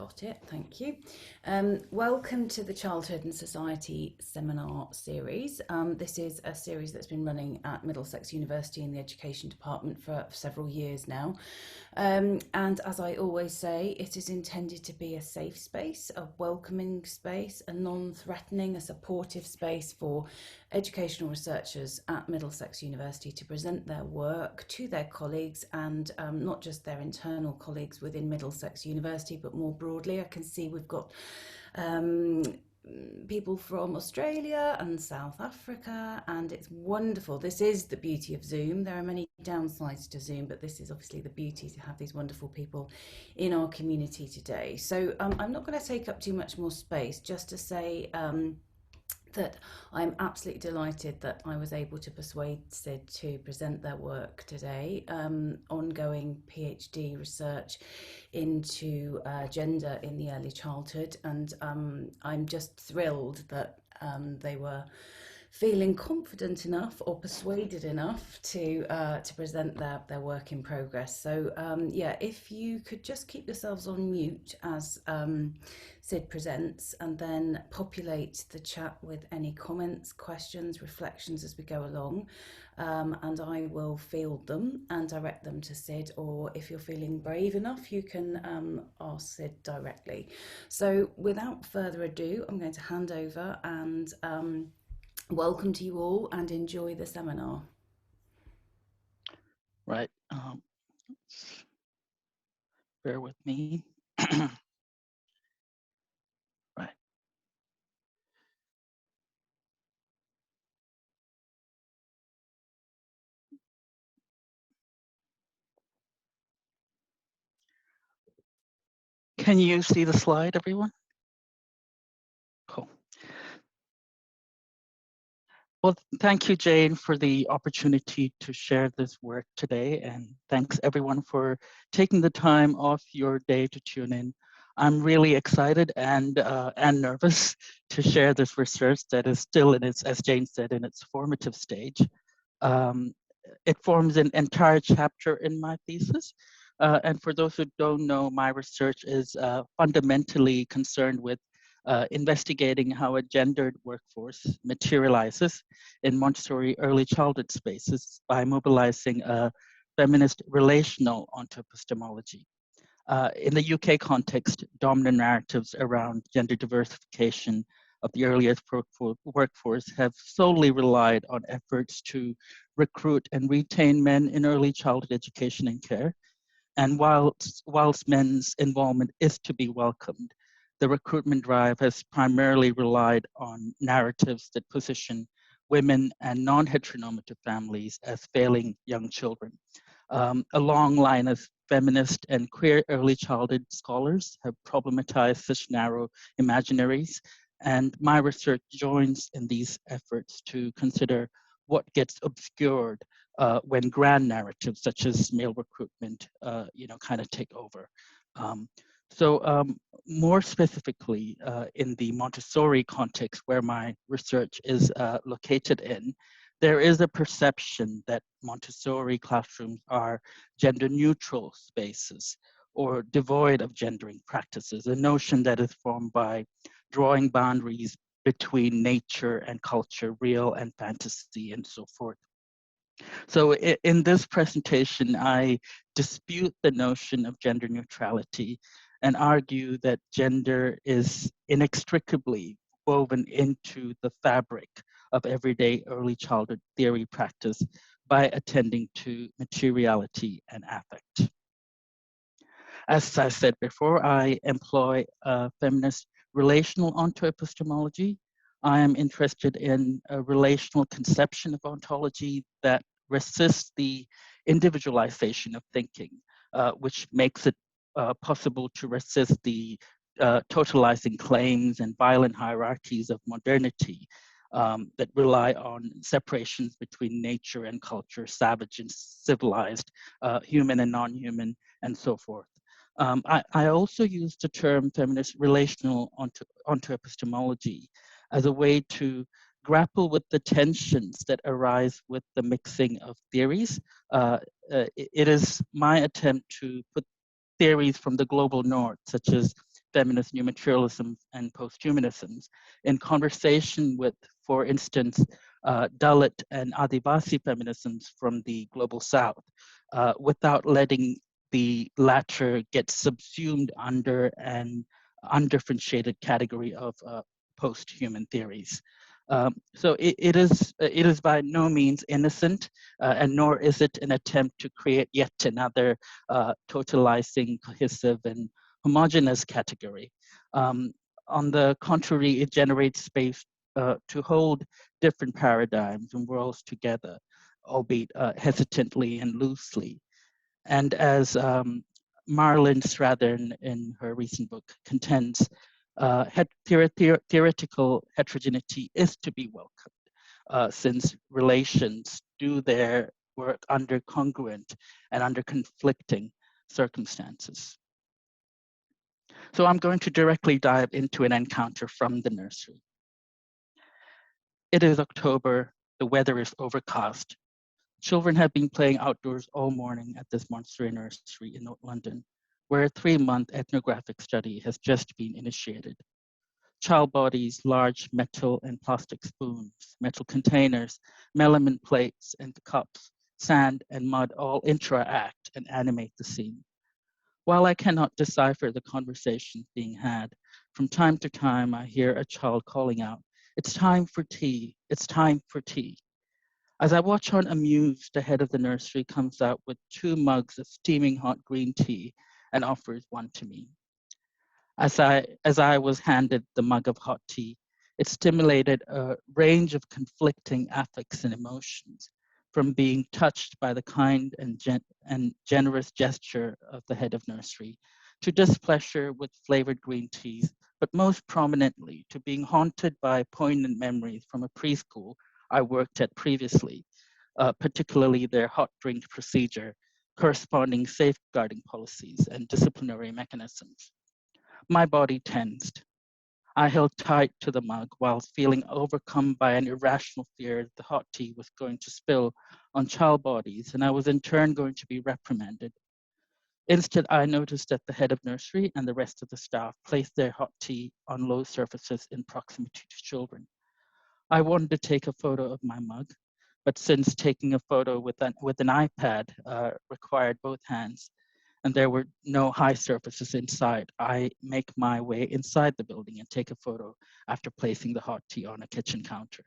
Got it, thank you. Welcome to the Childhood and Society seminar series. This is a series that's been running at Middlesex University in the Education Department for several years now. And as I always say, it is intended to be a safe space, a welcoming space, a non-threatening, a supportive space for educational researchers at Middlesex University to present their work to their colleagues, and not just their internal colleagues within Middlesex University, but more broadly. I can see we've got people from Australia and South Africa, and it's wonderful. This is the beauty of Zoom. There are many downsides to Zoom, but this is obviously the beauty, to have these wonderful people in our community today. So I'm not going to take up too much more space, just to say that I'm absolutely delighted that I was able to persuade CERD to present their work today, ongoing PhD research into gender in the early childhood, and I'm just thrilled that they were feeling confident enough or persuaded enough to present their work in progress. So yeah, if you could just keep yourselves on mute as CERD presents, and then populate the chat with any comments, questions, reflections as we go along, and I will field them and direct them to CERD, or if you're feeling brave enough, you can ask CERD directly. So without further ado, I'm going to hand over, and welcome to you all, and enjoy the seminar. Right. Bear with me. Right. Can you see the slide, everyone? Cool. Well, thank you, Jane, for the opportunity to share this work today. And thanks everyone for taking the time off your day to tune in. I'm really excited and nervous to share this research that is still in its, as Jane said, in its formative stage. It forms an entire chapter in my thesis. And for those who don't know, my research is fundamentally concerned with investigating how a gendered workforce materializes in Montessori early childhood spaces by mobilizing a feminist relational onto-epistemology. In the UK context, dominant narratives around gender diversification of the earliest workforce have solely relied on efforts to recruit and retain men in early childhood education and care. And whilst men's involvement is to be welcomed, the recruitment drive has primarily relied on narratives that position women and non-heteronormative families as failing young children. A long line of feminist and queer early childhood scholars have problematized such narrow imaginaries, and my research joins in these efforts to consider what gets obscured when grand narratives such as male recruitment, kind of take over. More specifically, in the Montessori context where my research is located in, there is a perception that Montessori classrooms are gender neutral spaces or devoid of gendering practices, a notion that is formed by drawing boundaries between nature and culture, real and fantasy, and so forth. So in this presentation, I dispute the notion of gender neutrality and argue that gender is inextricably woven into the fabric of everyday early childhood theory practice by attending to materiality and affect. As I said before, I employ a feminist relational onto-epistemology. I am interested in a relational conception of ontology that resists the individualization of thinking, which makes it possible to resist the totalizing claims and violent hierarchies of modernity that rely on separations between nature and culture, savage and civilized, human and non-human, and so forth. I also use the term feminist relational onto epistemology as a way to grapple with the tensions that arise with the mixing of theories. It is my attempt to put theories from the global north, such as feminist new materialisms and post-humanisms in conversation with, for instance, Dalit and Adivasi feminisms from the global South, without letting the latter get subsumed under an undifferentiated category of post-human theories. So it is by no means innocent, and nor is it an attempt to create yet another totalizing, cohesive, and homogeneous category. On the contrary, it generates space to hold different paradigms and worlds together, albeit hesitantly and loosely. And as Marlyn Strathern in her recent book contends, theoretical heterogeneity is to be welcomed, since relations do their work under congruent and under conflicting circumstances. So I'm going to directly dive into an encounter from the nursery. It is October, the weather is overcast. Children have been playing outdoors all morning at this Montessori nursery in London, where a 3-month ethnographic study has just been initiated. Child bodies, large metal and plastic spoons, metal containers, melamine plates and cups, sand and mud all interact and animate the scene. While I cannot decipher the conversations being had, from time to time I hear a child calling out, "It's time for tea, it's time for tea." As I watch on amused, the head of the nursery comes out with 2 mugs of steaming hot green tea and offers one to me. As I was handed the mug of hot tea, it stimulated a range of conflicting affects and emotions, from being touched by the kind and generous gesture of the head of nursery, to displeasure with flavored green teas, but most prominently to being haunted by poignant memories from a preschool I worked at previously, particularly their hot drink procedure, corresponding safeguarding policies, and disciplinary mechanisms. My body tensed. I held tight to the mug while feeling overcome by an irrational fear that the hot tea was going to spill on child bodies and I was in turn going to be reprimanded. Instead, I noticed that the head of nursery and the rest of the staff placed their hot tea on low surfaces in proximity to children. I wanted to take a photo of my mug, but since taking a photo with an iPad required both hands, and there were no high surfaces inside, I make my way inside the building and take a photo after placing the hot tea on a kitchen counter.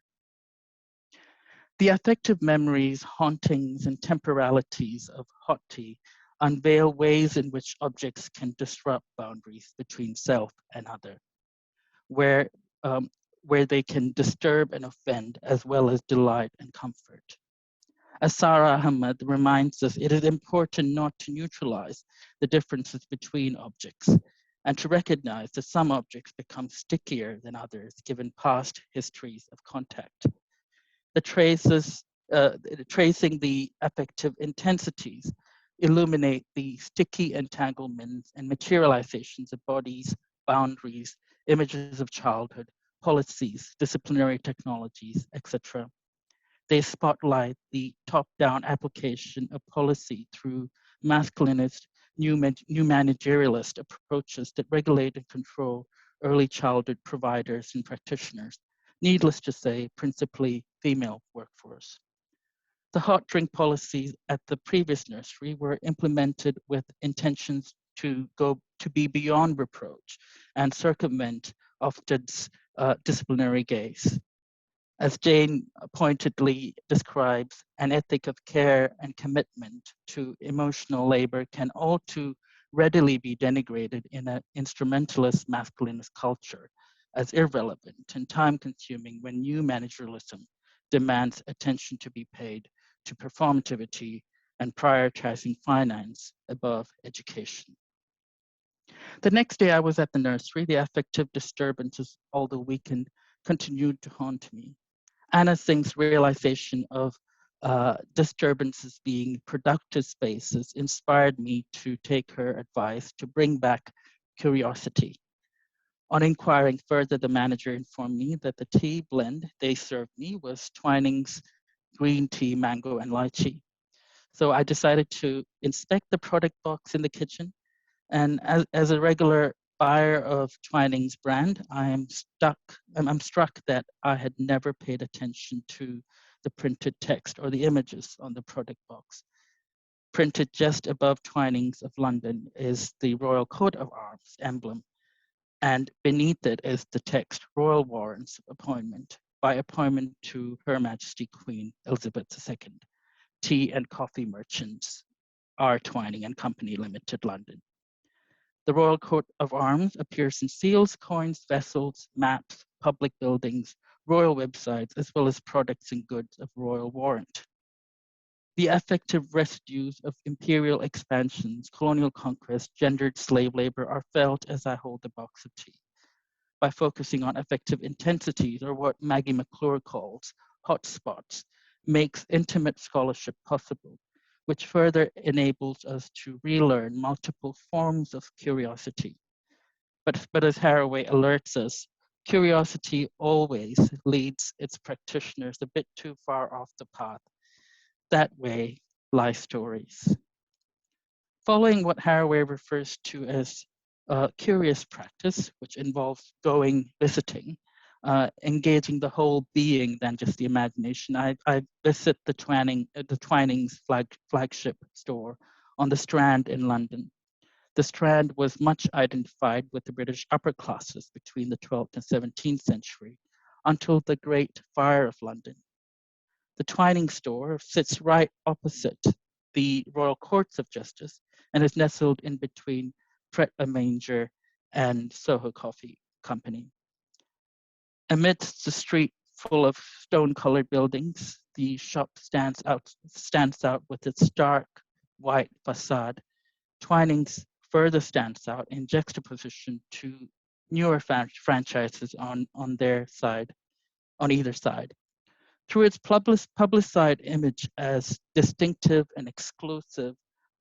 The affective memories, hauntings, and temporalities of hot tea unveil ways in which objects can disrupt boundaries between self and other, where, where they can disturb and offend as well as delight and comfort. As Sarah Ahmed reminds us, it is important not to neutralize the differences between objects and to recognize that some objects become stickier than others given past histories of contact. Tracing the affective intensities illuminate the sticky entanglements and materializations of bodies, boundaries, images of childhood, policies, disciplinary technologies, etc. They spotlight the top-down application of policy through masculinist, new managerialist approaches that regulate and control early childhood providers and practitioners, needless to say, principally female workforce. The hot drink policies at the previous nursery were implemented with intentions to be beyond reproach and circumvent Ofsted's disciplinary gaze. As Jane pointedly describes, an ethic of care and commitment to emotional labor can all too readily be denigrated in an instrumentalist masculinist culture as irrelevant and time-consuming when new managerialism demands attention to be paid to performativity and prioritizing finance above education. The next day I was at the nursery, the affective disturbances, although weakened, continued to haunt me. Anna Singh's realization of disturbances being productive spaces inspired me to take her advice to bring back curiosity. On inquiring further, the manager informed me that the tea blend they served me was Twinings green tea, mango, and lychee. So I decided to inspect the product box in the kitchen. And as a regular buyer of Twinings brand, I'm struck that I had never paid attention to the printed text or the images on the product box. Printed just above Twinings of London is the Royal Coat of Arms emblem, and beneath it is the text Royal Warrants of Appointment by appointment to Her Majesty Queen Elizabeth II, Tea and Coffee Merchants, R. Twining and Company Limited, London. The Royal Coat of Arms appears in seals, coins, vessels, maps, public buildings, royal websites, as well as products and goods of royal warrant. The effective residues of imperial expansions, colonial conquest, gendered slave labor are felt as I hold the box of tea. By focusing on effective intensities, or what Maggie McClure calls hotspots, makes intimate scholarship possible, which further enables us to relearn multiple forms of curiosity. But as Haraway alerts us, curiosity always leads its practitioners a bit too far off the path. That way lie stories. Following what Haraway refers to as curious practice, which involves going, visiting, engaging the whole being than just the imagination, I visit the Twinings flagship store on the Strand in London. The Strand was much identified with the British upper classes between the 12th and 17th century until the Great Fire of London. The Twining store sits right opposite the Royal Courts of Justice and is nestled in between Pret-a-Manger and Soho Coffee Company. Amidst the street full of stone-colored buildings, the shop stands out with its stark white facade. Twinings further stands out in juxtaposition to newer franchises on either side. Through its publicized image as distinctive and exclusive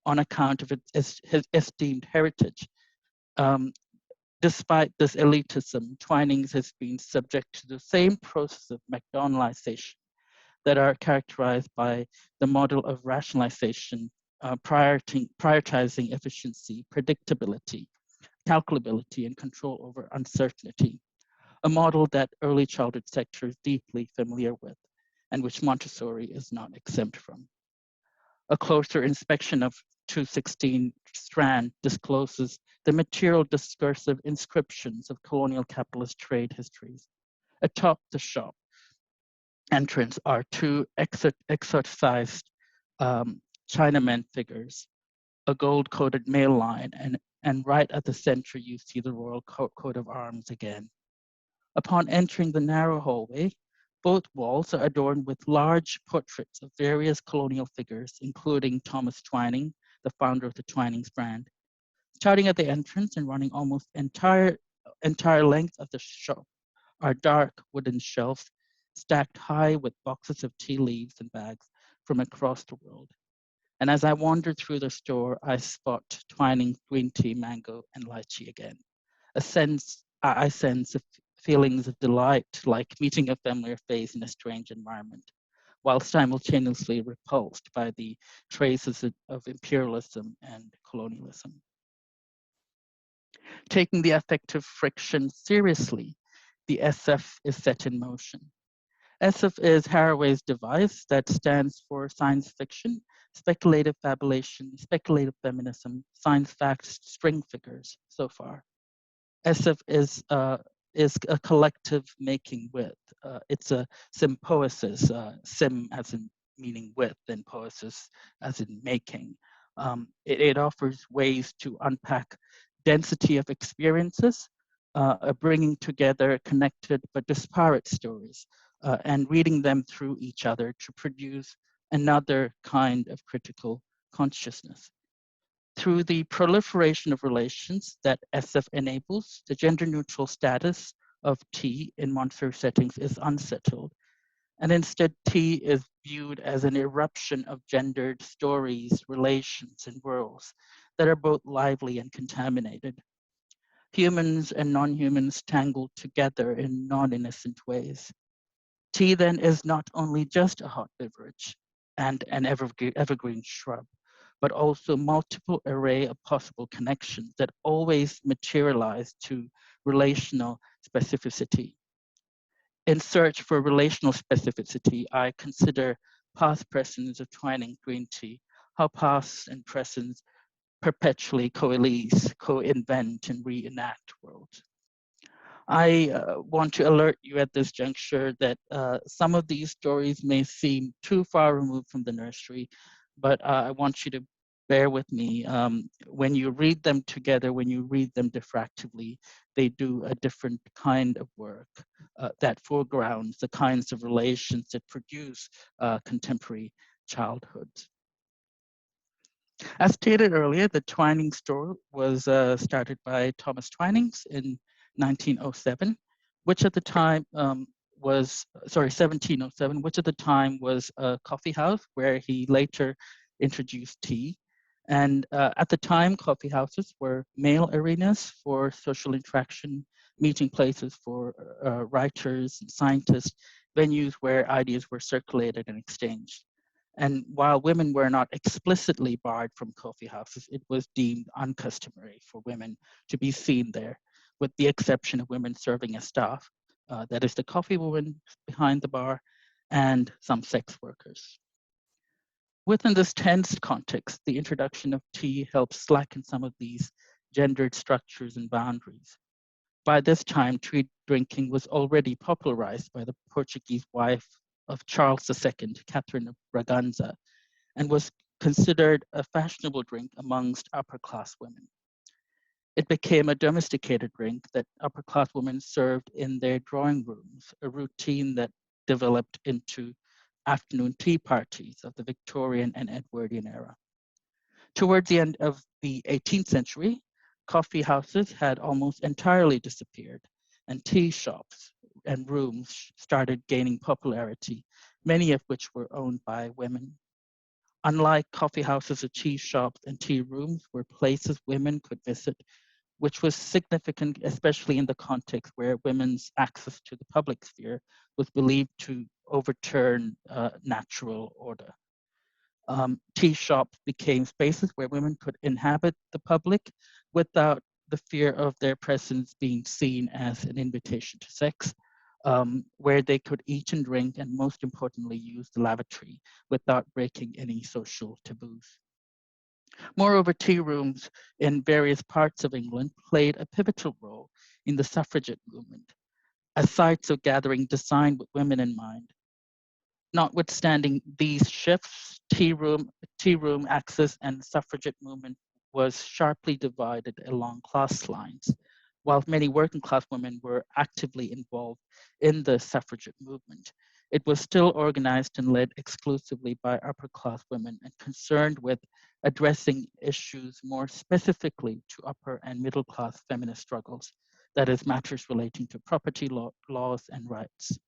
on account of its esteemed heritage, despite this elitism, Twinings has been subject to the same process of McDonaldization that are characterized by the model of rationalization, prioritizing efficiency, predictability, calculability, and control over uncertainty, a model that early childhood sector is deeply familiar with, and which Montessori is not exempt from. A closer inspection of 216 Strand discloses the material discursive inscriptions of colonial capitalist trade histories. Atop the shop entrance are two exoticized Chinaman figures, a gold-coated mail line, and right at the center you see the Royal Coat of Arms again. Upon entering the narrow hallway, both walls are adorned with large portraits of various colonial figures, including Thomas Twining, the founder of the Twinings brand. Starting at the entrance and running almost entire length of the shop are dark wooden shelves stacked high with boxes of tea leaves and bags from across the world. And as I wander through the store, I spot Twinings green tea, mango, and lychee again. I sense feelings of delight, like meeting a familiar face in a strange environment, while simultaneously repulsed by the traces of imperialism and colonialism. Taking the affective friction seriously, the SF is set in motion. SF is Haraway's device that stands for science fiction, speculative fabulation, speculative feminism, science facts, string figures so far. SF is a collective making with. It's a sympoesis, sim as in meaning with, and poesis as in making. It offers ways to unpack density of experiences, bringing together connected but disparate stories, and reading them through each other to produce another kind of critical consciousness. Through the proliferation of relations that SF enables, the gender-neutral status of tea in Montessori settings is unsettled, and instead tea is viewed as an eruption of gendered stories, relations, and worlds that are both lively and contaminated. Humans and non-humans tangled together in non-innocent ways. Tea then is not only just a hot beverage and an evergreen shrub, but also multiple array of possible connections that always materialize to relational specificity. In search for relational specificity, I consider past presence of twining green tea, how past and present perpetually coalesce, co-invent, and reenact worlds. I want to alert you at this juncture that some of these stories may seem too far removed from the nursery, but I want you to bear with me. When you read them together, when you read them diffractively, they do a different kind of work that foregrounds the kinds of relations that produce contemporary childhoods. As stated earlier, the Twinings store was started by Thomas Twinings in 1907, which at the time was, sorry, 1707, which at the time was a coffee house where he later introduced tea. And at the time, coffee houses were male arenas for social interaction, meeting places for writers and scientists, venues where ideas were circulated and exchanged. And while women were not explicitly barred from coffee houses, it was deemed uncustomary for women to be seen there, with the exception of women serving as staff, that is the coffee woman behind the bar, and some sex workers. Within this tense context, the introduction of tea helps slacken some of these gendered structures and boundaries. By this time, tea drinking was already popularized by the Portuguese wife of Charles II, Catherine of Braganza, and was considered a fashionable drink amongst upper class women. It became a domesticated drink that upper class women served in their drawing rooms, a routine that developed into afternoon tea parties of the Victorian and Edwardian era. Towards the end of the 18th century, coffee houses had almost entirely disappeared, and tea shops and rooms started gaining popularity, many of which were owned by women. Unlike coffee houses, the tea shops and tea rooms were places women could visit, which was significant, especially in the context where women's access to the public sphere was believed to overturn natural order. Tea shops became spaces where women could inhabit the public without the fear of their presence being seen as an invitation to sex, where they could eat and drink, and most importantly, use the lavatory without breaking any social taboos. Moreover, tea rooms in various parts of England played a pivotal role in the suffragette movement, as sites of gathering designed with women in mind. Notwithstanding these shifts, tea room access and suffragette movement was sharply divided along class lines. While many working class women were actively involved in the suffragette movement, it was still organized and led exclusively by upper class women and concerned with addressing issues more specifically to upper and middle class feminist struggles, that is, matters relating to property laws and rights.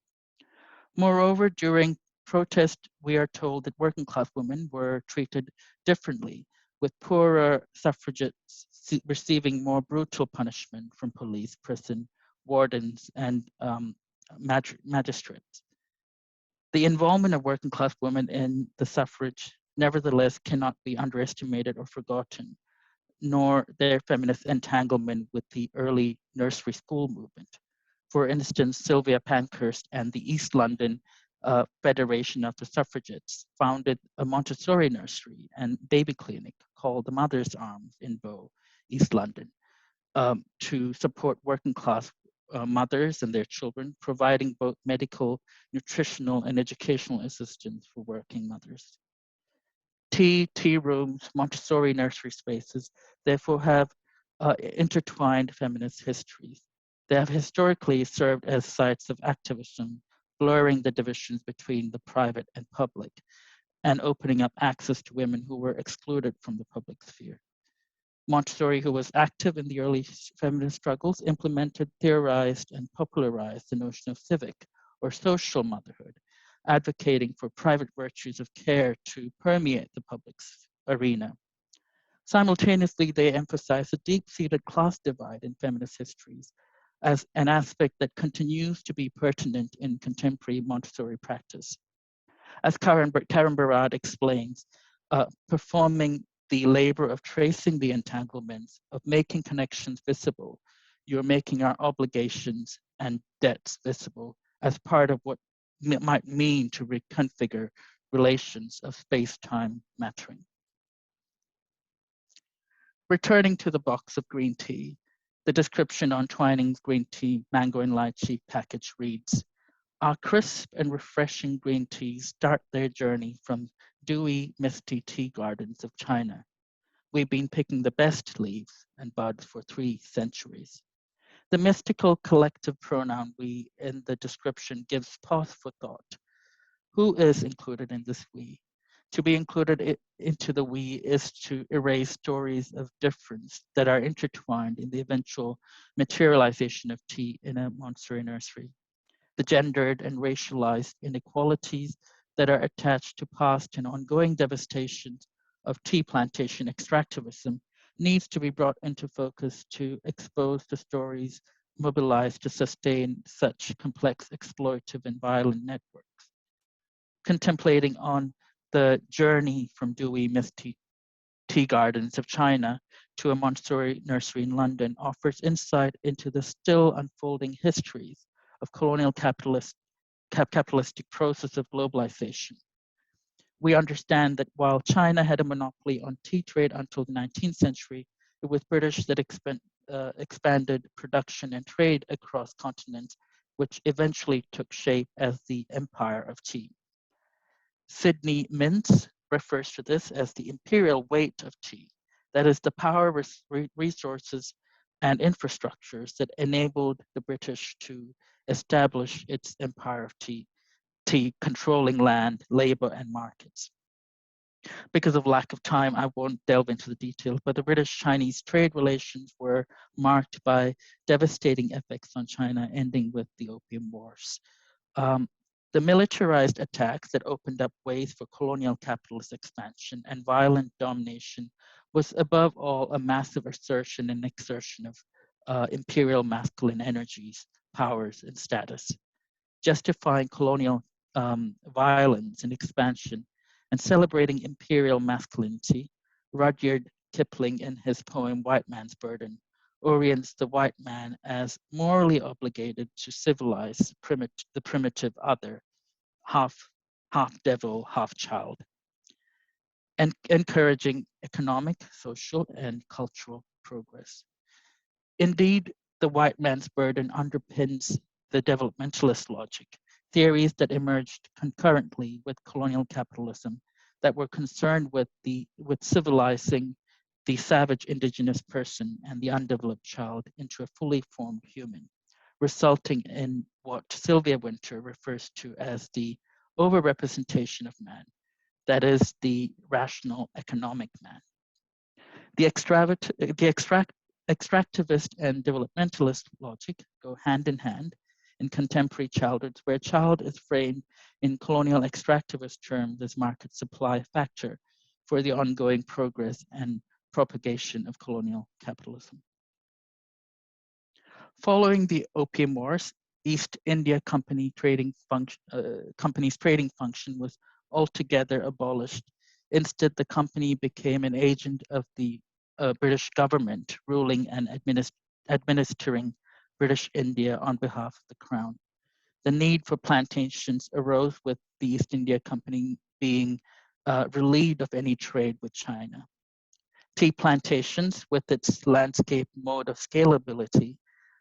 Moreover, during protest, we are told that working class women were treated differently, with poorer suffragettes receiving more brutal punishment from police, prison, wardens, and magistrates. The involvement of working class women in the suffrage, nevertheless, cannot be underestimated or forgotten, nor their feminist entanglement with the early nursery school movement. For instance, Sylvia Pankhurst and the East London Federation of the Suffragettes founded a Montessori nursery and baby clinic called the Mother's Arms in Bow, East London, to support working class mothers and their children, providing both medical, nutritional, and educational assistance for working mothers. Tea rooms, Montessori nursery spaces, therefore have intertwined feminist histories. They have historically served as sites of activism, blurring the divisions between the private and public, and opening up access to women who were excluded from the public sphere. Montessori, who was active in the early feminist struggles, implemented, theorized, and popularized the notion of civic or social motherhood, advocating for private virtues of care to permeate the public arena. Simultaneously, they emphasize a deep-seated class divide in feminist histories as an aspect that continues to be pertinent in contemporary Montessori practice. As Karen Barad explains, performing the labor of tracing the entanglements, of making connections visible, you're making our obligations and debts visible as part of what it might mean to reconfigure relations of space-time mattering. Returning to the box of green tea, the description on Twining's green tea mango and lychee package reads, our crisp and refreshing green teas start their journey from dewy, misty tea gardens of China. We've been picking the best leaves and buds for 3 centuries. The mystical collective pronoun we in the description gives pause for thought. Who is included in this we? To be included into the we is to erase stories of difference that are intertwined in the eventual materialization of tea in a Montessori nursery. The gendered and racialized inequalities that are attached to past and ongoing devastations of tea plantation extractivism needs to be brought into focus to expose the stories mobilized to sustain such complex, exploitative, and violent networks. Contemplating on the journey from dewy, misty tea gardens of China to a Montessori nursery in London offers insight into the still unfolding histories of colonial capitalistic process of globalization. We understand that while China had a monopoly on tea trade until the 19th century, it was British that expanded production and trade across continents, which eventually took shape as the Empire of Tea. Sidney Mintz refers to this as the imperial weight of tea, that is the power, resources, and infrastructures that enabled the British to establish its empire of tea, controlling land, labor, and markets. Because of lack of time, I won't delve into the details, but the British-Chinese trade relations were marked by devastating effects on China, ending with the Opium Wars. The militarized attacks that opened up ways for colonial capitalist expansion and violent domination was above all a massive assertion and exertion of imperial masculine energies, powers, and status, justifying colonial violence and expansion and celebrating imperial masculinity. Rudyard Kipling, in his poem White Man's Burden, orients the white man as morally obligated to civilize the primitive other, half devil, half child, and encouraging economic, social, and cultural progress. Indeed, the white man's burden underpins the developmentalist logic, theories that emerged concurrently with colonial capitalism that were concerned with civilizing the savage indigenous person and the undeveloped child into a fully formed human, resulting in what Sylvia Wynter refers to as the overrepresentation of man, that is the rational economic man. The extractivist and developmentalist logic go hand in contemporary childhoods, where child is framed in colonial extractivist terms as market supply factor for the ongoing progress and propagation of colonial capitalism. Following the Opium Wars, East India Company's trading function was altogether abolished. Instead, the company became an agent of the British government, ruling and administering British India on behalf of the Crown. The need for plantations arose with the East India Company being relieved of any trade with China. Tea plantations, with its landscape mode of scalability,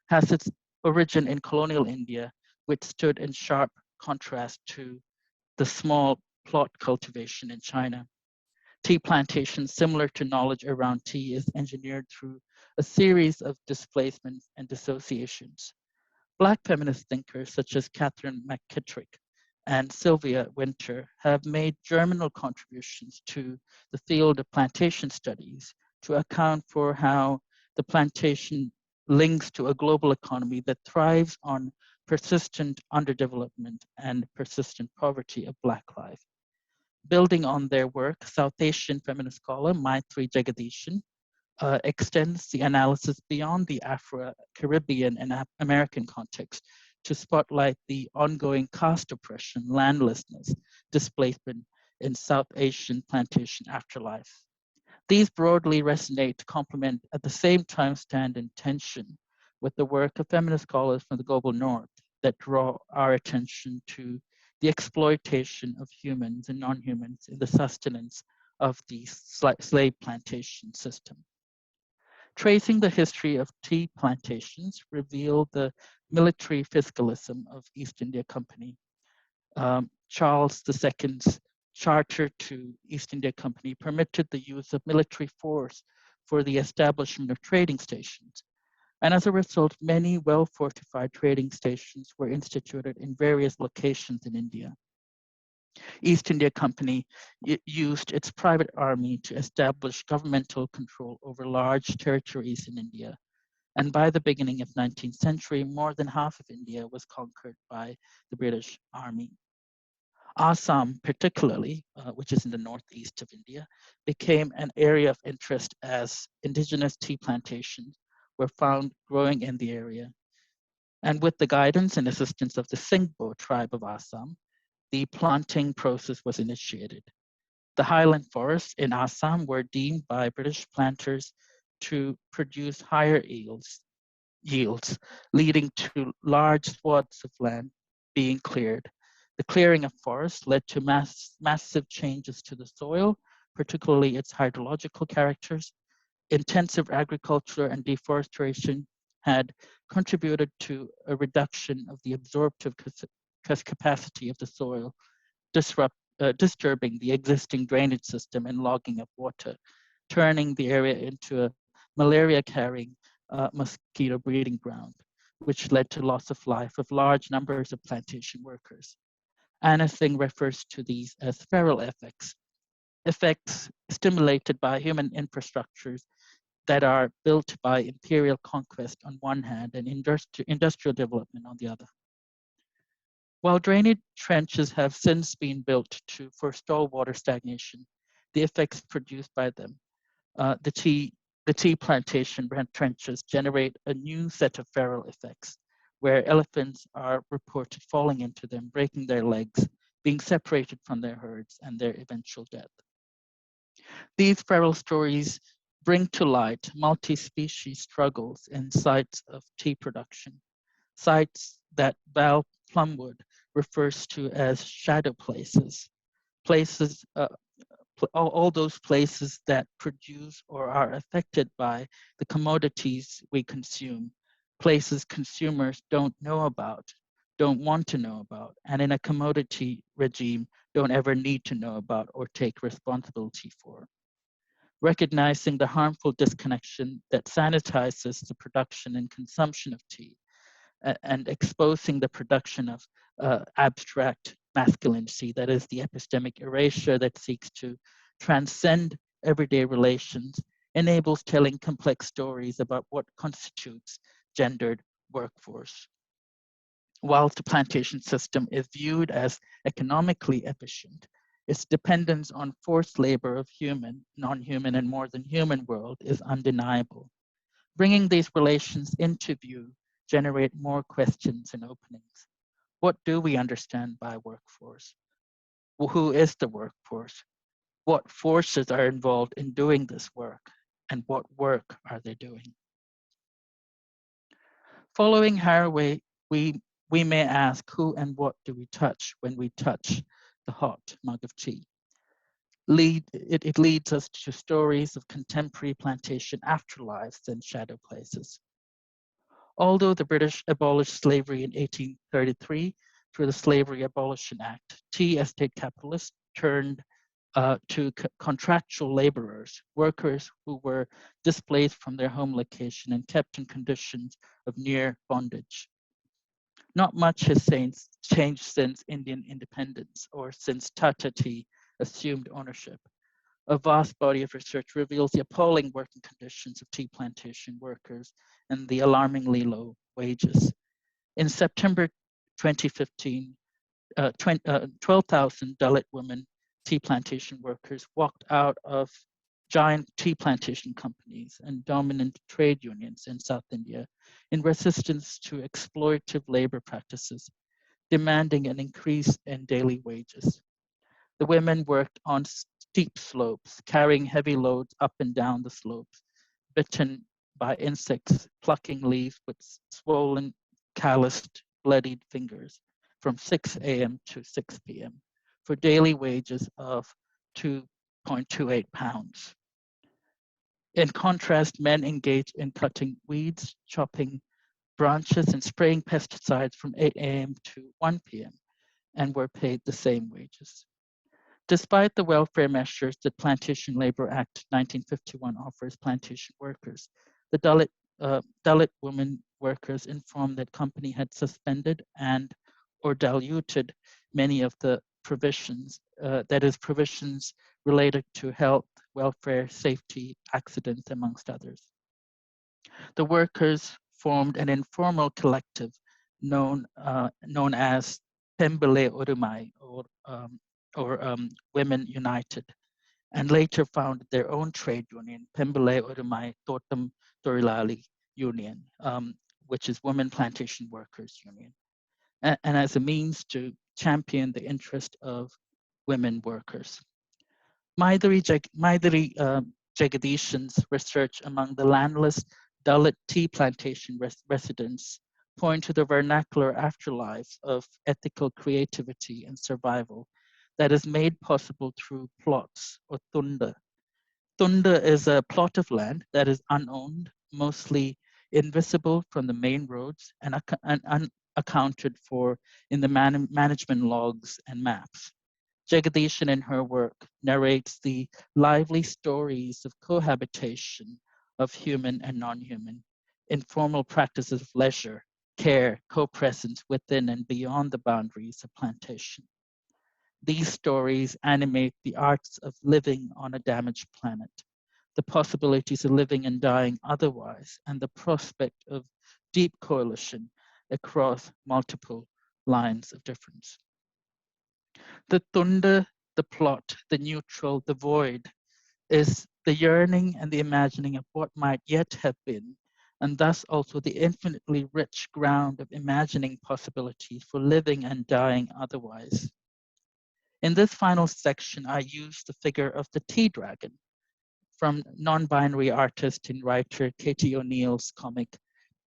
has its origin in colonial India, which stood in sharp contrast to the small plot cultivation in China. Tea plantations, similar to knowledge around tea, is engineered through a series of displacements and dissociations. Black feminist thinkers such as Catherine McKittrick and Sylvia Wynter have made germinal contributions to the field of plantation studies to account for how the plantation links to a global economy that thrives on persistent underdevelopment and persistent poverty of Black life. Building on their work, South Asian feminist scholar Maitri Jagadishan extends the analysis beyond the Afro-Caribbean and American context to spotlight the ongoing caste oppression, landlessness, displacement in South Asian plantation afterlife. These broadly resonate, complement, at the same time stand in tension with the work of feminist scholars from the global north that draw our attention to the exploitation of humans and non-humans in the sustenance of the slave plantation system. Tracing the history of tea plantations revealed the military fiscalism of East India Company. Charles II's charter to East India Company permitted the use of military force for the establishment of trading stations. And as a result, many well-fortified trading stations were instituted in various locations in India. East India Company used its private army to establish governmental control over large territories in India. And by the beginning of 19th century, more than half of India was conquered by the British Army. Assam, particularly, which is in the northeast of India, became an area of interest as indigenous tea plantations were found growing in the area. And with the guidance and assistance of the Singbo tribe of Assam, the planting process was initiated. The highland forests in Assam were deemed by British planters to produce higher yields, leading to large swaths of land being cleared. The clearing of forests led to massive changes to the soil, particularly its hydrological characters. Intensive agriculture and deforestation had contributed to a reduction of the absorptive capacity of the soil, disturbing the existing drainage system and logging of water, turning the area into a malaria-carrying mosquito breeding ground, which led to loss of life of large numbers of plantation workers. Anna Singh refers to these as feral effects stimulated by human infrastructures that are built by imperial conquest on one hand and industrial development on the other. While drainage trenches have since been built to forestall water stagnation, the effects produced by them, the tea plantation trenches generate a new set of feral effects, where elephants are reported falling into them, breaking their legs, being separated from their herds, and their eventual death. These feral stories bring to light multi-species struggles in sites of tea production, sites that Val Plumwood refers to as shadow places, all those places that produce or are affected by the commodities we consume, places consumers don't know about, don't want to know about, and in a commodity regime don't ever need to know about or take responsibility for. Recognizing the harmful disconnection that sanitizes the production and consumption of tea, and exposing the production of abstract masculinity, that is the epistemic erasure that seeks to transcend everyday relations, enables telling complex stories about what constitutes gendered workforce. Whilst the plantation system is viewed as economically efficient, its dependence on forced labor of human, non-human, and more than human world is undeniable. Bringing these relations into view generate more questions and openings. What do we understand by workforce? Well, who is the workforce? What forces are involved in doing this work? And what work are they doing? Following Haraway, we may ask who and what do we touch when we touch the hot mug of tea? It leads us to stories of contemporary plantation afterlives and shadow places. Although the British abolished slavery in 1833 through the Slavery Abolition Act, tea estate capitalists turned to contractual laborers, workers who were displaced from their home location and kept in conditions of near bondage. Not much has changed since Indian independence or since Tata Tea assumed ownership. A vast body of research reveals the appalling working conditions of tea plantation workers and the alarmingly low wages. In September 2015, 12,000 Dalit women tea plantation workers walked out of giant tea plantation companies and dominant trade unions in South India in resistance to exploitative labor practices, demanding an increase in daily wages. The women worked on steep slopes, carrying heavy loads up and down the slopes, bitten by insects, plucking leaves with swollen, calloused, bloodied fingers from 6 a.m. to 6 p.m. for daily wages of 2.28 pounds. In contrast, men engage in cutting weeds, chopping branches, and spraying pesticides from 8 a.m. to 1 p.m. and were paid the same wages. Despite the welfare measures that Plantation Labor Act 1951 offers plantation workers, the Dalit women workers informed that company had suspended and or diluted many of the provisions, that is provisions related to health, welfare, safety, accidents, amongst others. The workers formed an informal collective known as Pembele Orumai, or Women United, and later founded their own trade union, Pembele Orumai Totem Torilali Union, which is Women Plantation Workers Union, and as a means to champion the interest of women workers. Maidari Jagadishan's research among the landless Dalit tea plantation residents point to the vernacular afterlives of ethical creativity and survival that is made possible through plots or tunda. Tunda is a plot of land that is unowned, mostly invisible from the main roads, and unaccounted for in the management logs and maps. Jagadishan in her work narrates the lively stories of cohabitation of human and non-human, informal practices of leisure, care, co-presence within and beyond the boundaries of plantation. These stories animate the arts of living on a damaged planet, the possibilities of living and dying otherwise, and the prospect of deep coalition across multiple lines of difference. The tunda, the plot, the neutral, the void is the yearning and the imagining of what might yet have been, and thus also the infinitely rich ground of imagining possibilities for living and dying otherwise. In this final section, I use the figure of the tea dragon from non-binary artist and writer Katie O'Neill's comic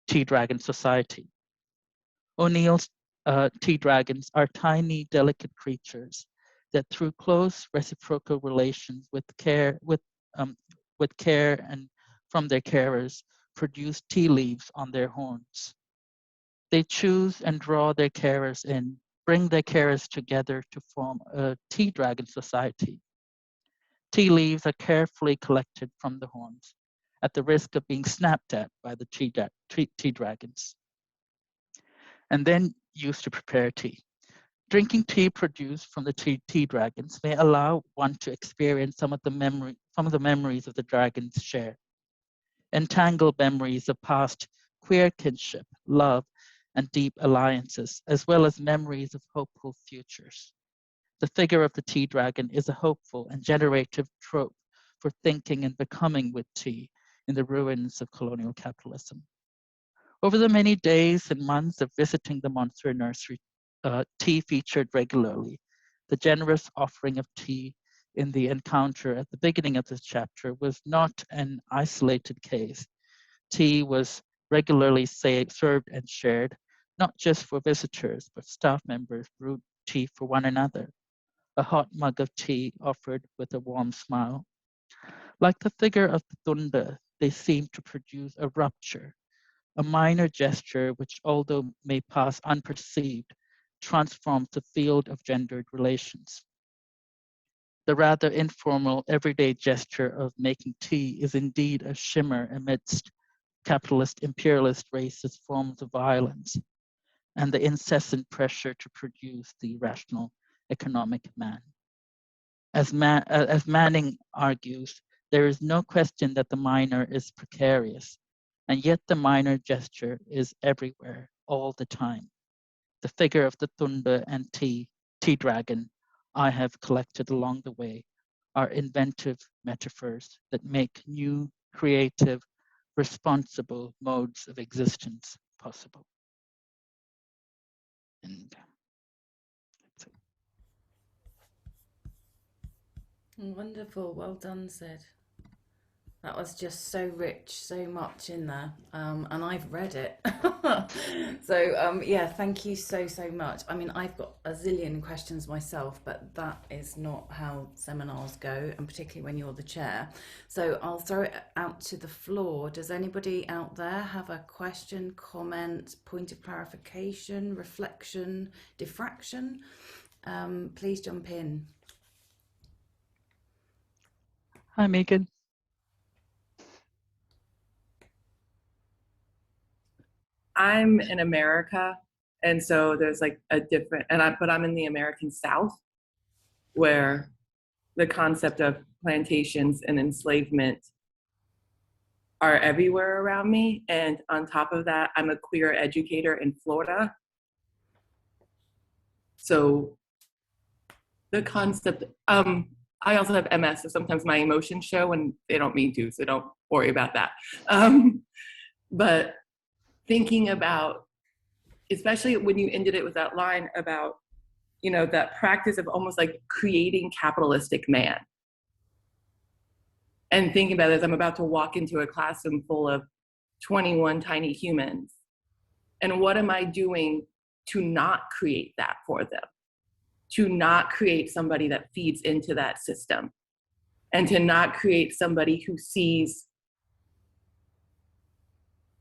Tea Dragon Society. O'Neill's tea dragons are tiny, delicate creatures that, through close reciprocal relations with care and from their carers, produce tea leaves on their horns. They choose and draw their carers in, bring their carers together to form a tea dragon society. Tea leaves are carefully collected from the horns, at the risk of being snapped at by the tea dragons, and then used to prepare tea. Drinking tea produced from the tea dragons may allow one to experience some of the memories of the dragons share. Entangled memories of past queer kinship, love, and deep alliances, as well as memories of hopeful futures. The figure of the tea dragon is a hopeful and generative trope for thinking and becoming with tea in the ruins of colonial capitalism. Over the many days and months of visiting the Montsouris nursery, tea featured regularly. The generous offering of tea in the encounter at the beginning of this chapter was not an isolated case. Tea was regularly served and shared, not just for visitors, but staff members brewed tea for one another. A hot mug of tea offered with a warm smile. Like the figure of the tunda, they seem to produce a rupture, a minor gesture which, although may pass unperceived, transforms the field of gendered relations. The rather informal, everyday gesture of making tea is indeed a shimmer amidst capitalist, imperialist, racist forms of violence and the incessant pressure to produce the rational economic man. As Manning argues, there is no question that the minor is precarious, and yet the minor gesture is everywhere, all the time. The figure of the tunda and tea dragon I have collected along the way are inventive metaphors that make new, creative, responsible modes of existence possible. And Wonderful. Well done, Sid. That was just so rich, so much in there, and I've read it. So yeah, thank you so so much. I mean, I've got a zillion questions myself, but that is not how seminars go, and particularly when you're the chair. So I'll throw it out to the floor. Does anybody out there have a question, comment, point of clarification, reflection, diffraction? Please jump in. Hi, Megan. I'm in America, and so there's like a different, but I'm in the American South, where the concept of plantations and enslavement are everywhere around me. And on top of that, I'm a queer educator in Florida. So the concept, I also have MS, so sometimes my emotions show when they don't mean to, so don't worry about that. But thinking about, especially when you ended it with that line about, you know, that practice of almost like creating capitalistic man. And thinking about it as I'm about to walk into a classroom full of 21 tiny humans. And what am I doing to not create that for them? To not create somebody that feeds into that system, and to not create somebody who sees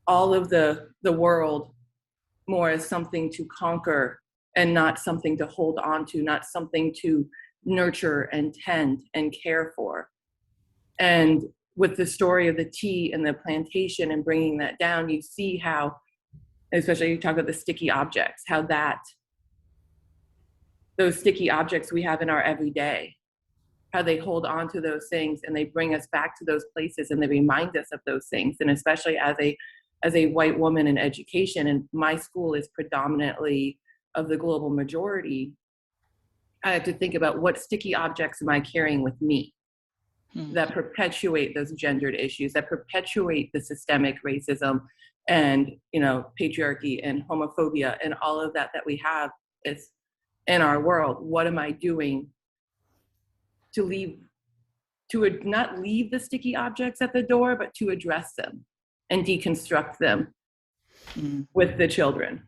all of the world more as something to conquer and not something to hold on to, not something to nurture and tend and care for. And with the story of the tea and the plantation and bringing that down, you see how, especially you talk about the sticky objects, how that, those sticky objects we have in our everyday, how they hold on to those things and they bring us back to those places and they remind us of those things. And especially as a white woman in education, and my school is predominantly of the global majority, I have to think about what sticky objects am I carrying with me that perpetuate those gendered issues, that perpetuate the systemic racism and, you know, patriarchy and homophobia and all of that we have is in our world. What am I doing to not leave the sticky objects at the door, but to address them and deconstruct them with the children,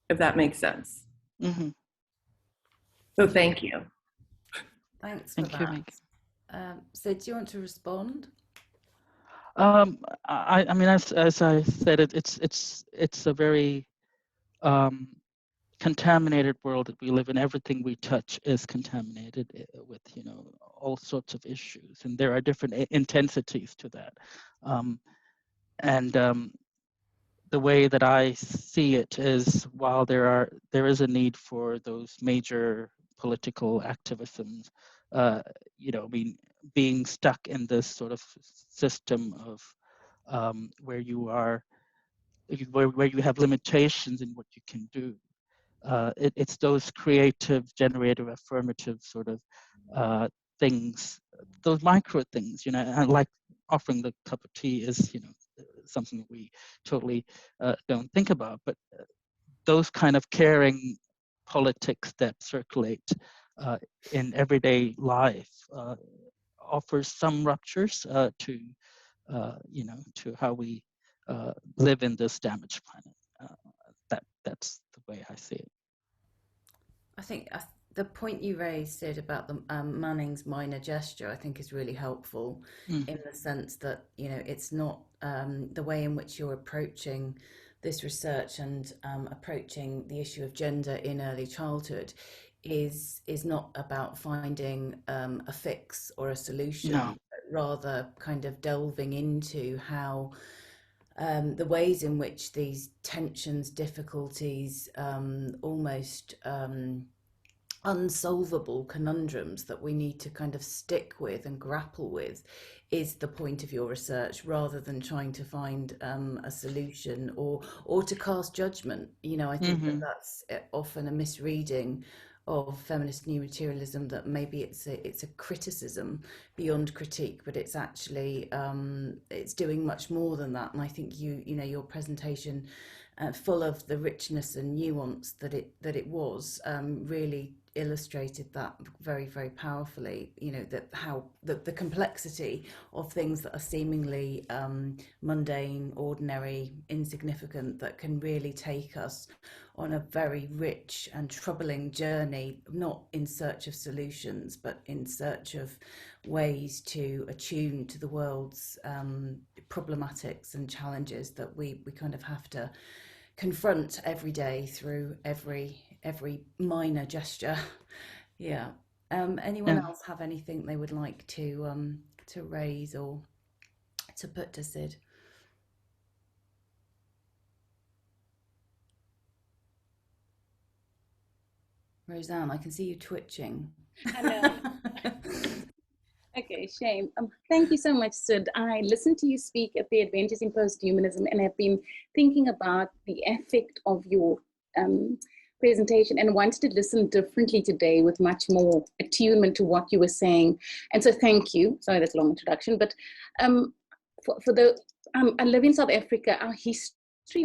if that makes sense. Mm-hmm. So thank you. Thanks for that. So do you want to respond? I mean, as I said, it's a very contaminated world that we live in. Everything we touch is contaminated with, you know, all sorts of issues, and there are different intensities to that. The way that I see it is, while there is a need for those major political activisms, you know, I mean, being stuck in this sort of system of where you are, where you have limitations in what you can do. It's those creative, generative, affirmative sort of things, those micro things, you know, and like offering the cup of tea is, you know, something that we totally don't think about, but those kind of caring politics that circulate in everyday life offers some ruptures to, you know, to how we live in this damaged planet. That's the way I see it. I think the point you raised, Sid, about the Manning's minor gesture, I think is really helpful in the sense that, you know, it's not the way in which you're approaching this research and approaching the issue of gender in early childhood is not about finding a fix or a solution, No. but rather kind of delving into how the ways in which these tensions, difficulties, almost unsolvable conundrums that we need to kind of stick with and grapple with is the point of your research, rather than trying to find a solution or to cast judgment. You know, I think that that's often a misreading of feminist new materialism, that maybe it's a criticism beyond critique, but it's actually it's doing much more than that. And I think you know your presentation, full of the richness and nuance that it was, really illustrated that very, very powerfully, you know, that how the complexity of things that are seemingly mundane, ordinary, insignificant, that can really take us on a very rich and troubling journey, not in search of solutions, but in search of ways to attune to the world's problematics and challenges that we kind of have to confront every day through every minor gesture. Yeah. Anyone Yeah. else have anything they would like to raise or to put to Sid? Roseanne, I can see you twitching. I know. Okay, shame. Thank you so much, Sid. I listened to you speak at the Adventures in Posthumanism, and I've been thinking about the effect of your presentation and wanted to listen differently today with much more attunement to what you were saying. And so thank you. Sorry, that's a long introduction, but I live in South Africa. Our history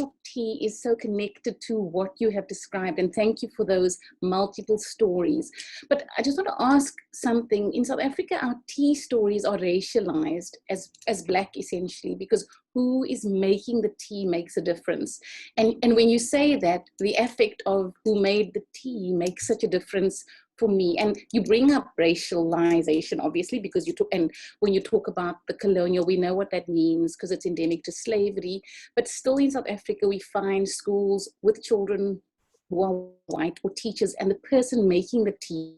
of tea is so connected to what you have described, and thank you for those multiple stories. But I just want to ask something. In South Africa, our tea stories are racialized as Black, essentially, because who is making the tea makes a difference. And when you say that, the effect of who made the tea makes such a difference for me. And you bring up racialization, obviously, because and when you talk about the colonial, we know what that means because it's endemic to slavery. But still in South Africa, we find schools with children who are white, or teachers, and the person making the tea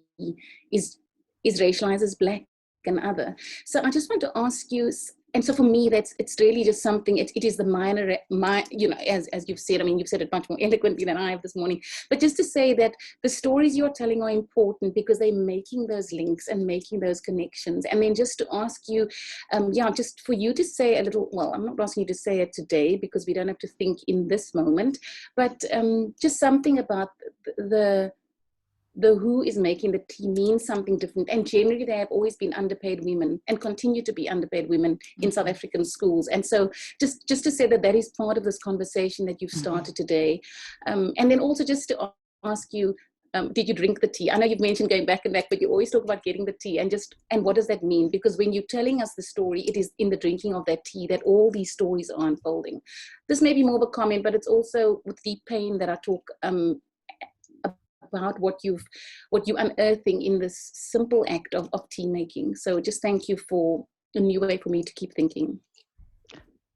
is racialized as Black and other. So I just want to ask you, and so for me, it's really just something, it is the minor, you know, as you've said, I mean, you've said it much more eloquently than I have this morning, but just to say that the stories you're telling are important because they're making those links and making those connections. And then just to ask you, just for you to say a little, well, I'm not asking you to say it today because we don't have to think in this moment, but just something about the who is making the tea means something different. And generally, they have always been underpaid women and continue to be underpaid women in South African schools. And so just to say that is part of this conversation that you've started today. And then also just to ask you, did you drink the tea? I know you've mentioned going back and back, but you always talk about getting the tea and what does that mean? Because when you're telling us the story, it is in the drinking of that tea that all these stories are unfolding. This may be more of a comment, but it's also with deep pain that I talk about what you're unearthing in this simple act of tea making. So just thank you for a new way for me to keep thinking.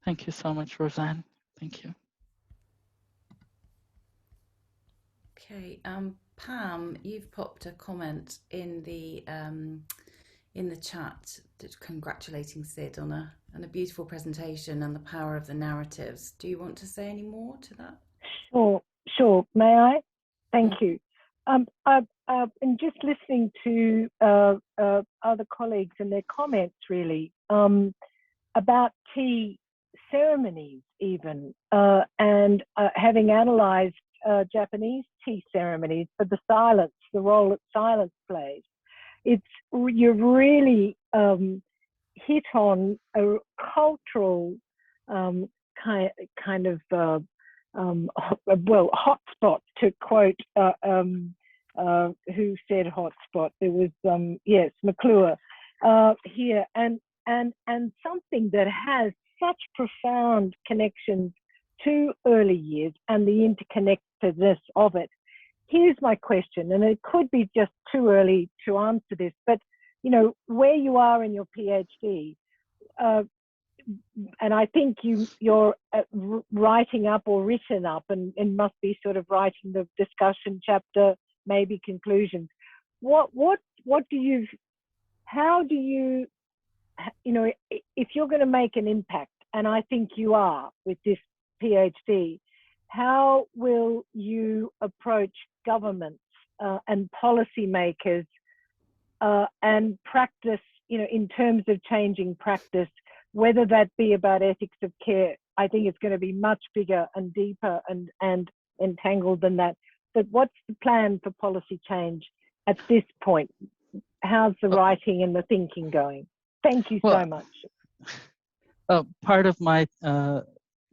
Thank you so much, Roseanne. Thank you. Okay, Pam, you've popped a comment in the chat congratulating Sid on a beautiful presentation and the power of the narratives. Do you want to say any more to that? Sure. May I? Thank you. I've been just listening to other colleagues and their comments, really, about tea ceremonies even, and having analysed Japanese tea ceremonies for the role that silence plays. You've really hit on a cultural kind of hotspot, to quote who said hotspot? It was yes, McClure here, and something that has such profound connections to early years and the interconnectedness of it. Here's my question, and it could be just too early to answer this, but you know, where you are in your PhD, and I think you're writing up or written up, and must be sort of writing the discussion chapter, maybe conclusions. How do you, you know, if you're going to make an impact, and I think you are with this PhD, how will you approach governments and policymakers and practice, you know, in terms of changing practice, whether that be about ethics of care? I think it's going to be much bigger and deeper and entangled than that. But what's the plan for policy change at this point? How's the writing and the thinking going? Thank you so much. Part of my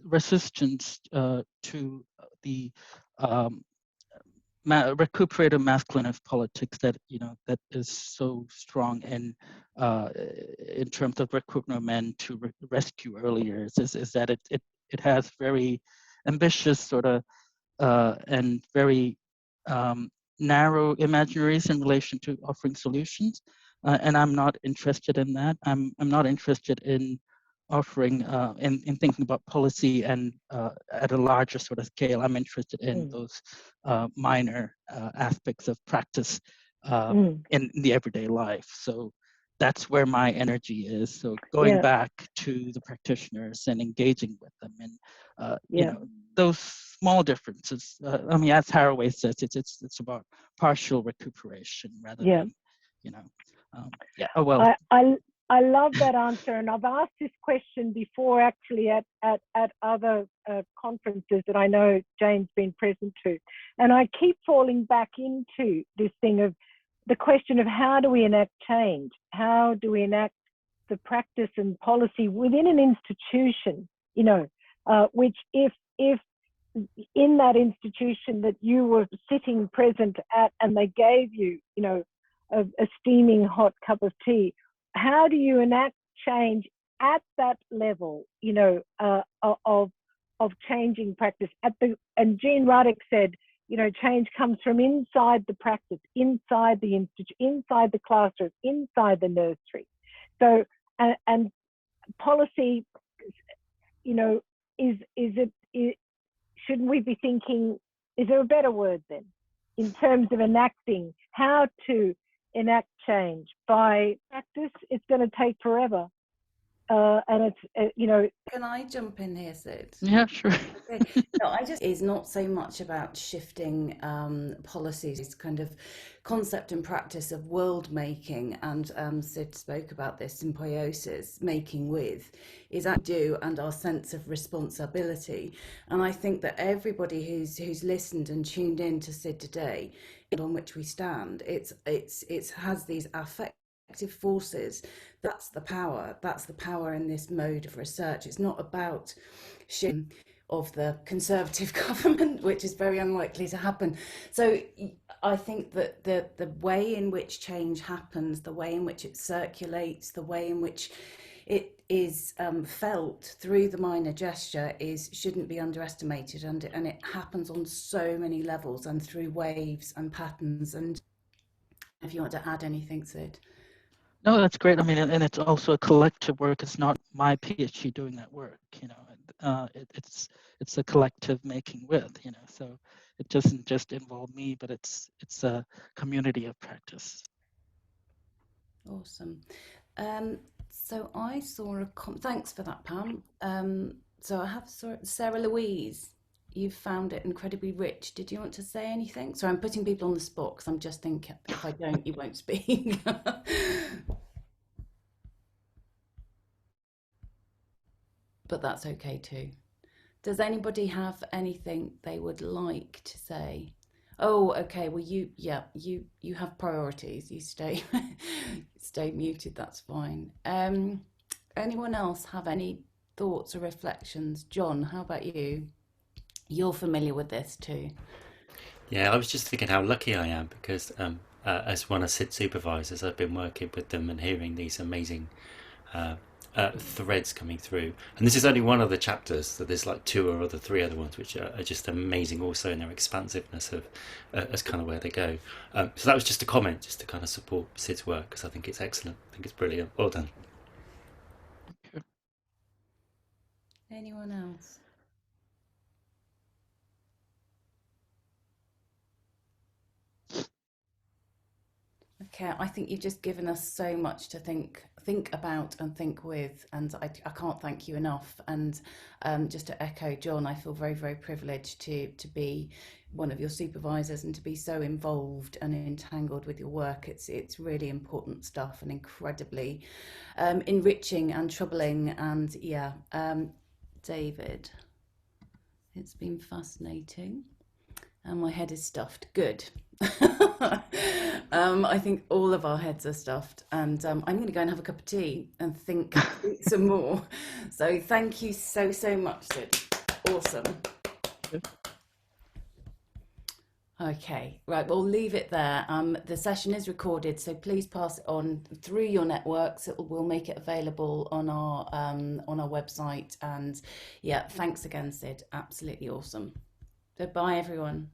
resistance to the recuperative masculinist politics that that is so strong in terms of recruitment of men to rescue early years is that it has very ambitious sort of and very narrow imaginaries in relation to offering solutions, and I'm not interested in that. I'm not interested in offering in thinking about policy and at a larger sort of scale. I'm interested in those minor aspects of practice in the everyday life. So that's where my energy is. So going back to the practitioners and engaging with them, and those small differences. I mean, as Haraway says, it's about partial recuperation rather than Oh well. I love that answer, and I've asked this question before, actually, at other conferences that I know Jane's been present to, and I keep falling back into this thing of the question of how do we enact change? How do we enact the practice and policy within an institution? Which if in that institution that you were sitting present at, and they gave you, a steaming hot cup of tea. How do you enact change at that level, of changing practice? And Jean Ruddock said, change comes from inside the practice, inside the institute, inside the classroom, inside the nursery. So, and policy, shouldn't we be thinking, is there a better word then, in terms of enacting, how to enact change by practice? It's going to take forever, and it's Can I jump in here, Sid? Yeah, sure. Okay. No, is not so much about shifting policies. It's kind of concept and practice of world making, and Sid spoke about this, symbiosis, making with, is our do and our sense of responsibility. And I think that everybody who's listened and tuned in to Sid today, on which we stand, it has these affective forces. That's the power in this mode of research. It's not about shifting of the Conservative government, which is very unlikely to happen. So I think that the way in which change happens, the way in which it circulates, the way in which it is felt through the minor gesture shouldn't be underestimated, and it happens on so many levels and through waves and patterns. And if you want to add anything, Sid. No, that's great. I mean, and it's also a collective work. It's not my PhD doing that work, it's a collective making with, so it doesn't just involve me, but it's a community of practice. Awesome. So I saw thanks for that, Pam. So I have Sarah Louise. You found it incredibly rich. Did you want to say anything? So I'm putting people on the spot because I'm just thinking if I don't, you won't speak. But that's okay too. Does anybody have anything they would like to say? Oh, okay. Well, you have priorities. You stay muted. That's fine. Anyone else have any thoughts or reflections? John, how about you? You're familiar with this too. Yeah, I was just thinking how lucky I am because as one of SID supervisors, I've been working with them and hearing these amazing threads coming through. And this is only one of the chapters, so there's like 2 or 3 other ones which are just amazing also in their expansiveness of as kind of where they go. So that was just a comment, just to kind of support Sid's work, because I think it's excellent. I think it's brilliant. Well done. Anyone else? Okay, I think you've just given us so much to think about and think with, and I can't thank you enough. And just to echo John, I feel very, very privileged to be one of your supervisors and to be so involved and entangled with your work. It's really important stuff and incredibly enriching and troubling. And yeah, David, it's been fascinating. And my head is stuffed. Good. I think all of our heads are stuffed, and I'm going to go and have a cup of tea and think some more. So thank you so much, Sid. Awesome. Okay, right, we'll leave it there. The session is recorded, so please pass it on through your networks. We'll make it available on our website. And yeah, thanks again, Sid. Absolutely awesome. So bye, everyone.